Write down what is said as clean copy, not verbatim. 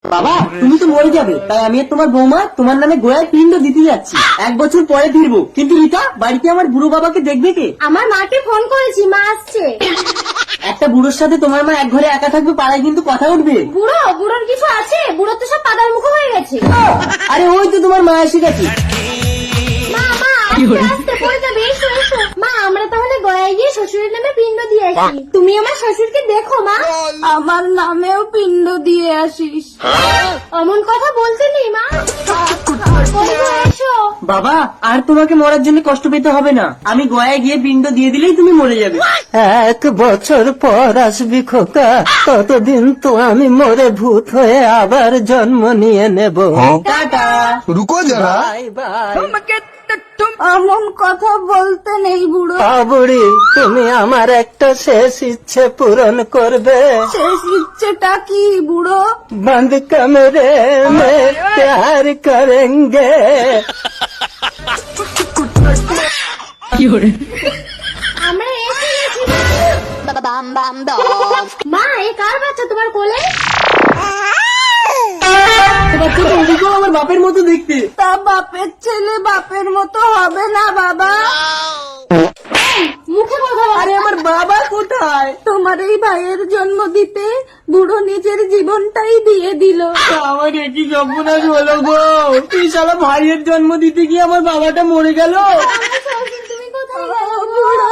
বাবা তুমি তো মরে যাবে, তাই আমি আর তোমার বৌমা তোমার নামে গোয়ায় পিণ্ড দিতে যাচ্ছি। 1 বছর পরে ফিরবো। কিন্তু রিতা, বাড়িতে আমার বুড়ো বাবাকে দেখবে কে? আমার মাকে ফোন করেছি, মা আসছে। একটা বুড়োর সাথে তোমার মা এক ঘরে একা থাকবে, পাড়ায় কিন্তু কথা উঠবে। বুড়োর কিছু আছে? বুড়ো তো সব পাদার মুখ হয়ে গেছে। আরে ওই তো তোমার মা এসে গেছে। মা আস্তে পড়ে যাবে, এসো এসো। মা আমরা তাহলে গয়ায় গিয়ে শ্বশুরের নামে পিণ্ড দিয়ে আসি। তুমি আমার শ্বশুরকে দেখো মা, আমার নামেও পিণ্ড দিয়ে আসিস। অমন কথা বলতে নেই মা, এসো। বাবা আর তোমাকে মরার জন্য কষ্ট পেতে হবে না, আমি গয়ায় গিয়ে পিণ্ড দিয়ে দিলেই তুমি মরে যাবে। 1 বছর পর আসবি খোকা, ততদিন তো আমি মরে ভূত হয়ে আবার জন্ম নিয়ে নেব। টাটা। रुको जरा। Bye bye. অমন কথা বলতে নেই বুড়ো। বুড়ি, তুমি আমার একটা শেষ ইচ্ছে পূরণ করবে? শেষ ইচ্ছেটা কি বুড়ো? बंद कमरे में प्यार करेंगे। আমরা এসে গেছি মা। এই কার বাচ্চা তোমার কোলে? বাচ্চা তো ওদিকেও আমার বাপের মতো দেখতে। তা বাপের ছেলে বাপের মতো হবে না বাবা? মুখে কথা বল। আরে আমার বাবা কোথায়? তোমার এই ভাইয়ের জন্ম দিতে বুড়ো নিজের জীবনটাই দিয়ে দিল। আমার একই সর্বনাশ হলো গো। তুই শালা ভাইয়ের জন্ম দিতে গিয়ে আমার বাবাটা মরে গেল। তুমি কোথায় গেলে বুড়ো?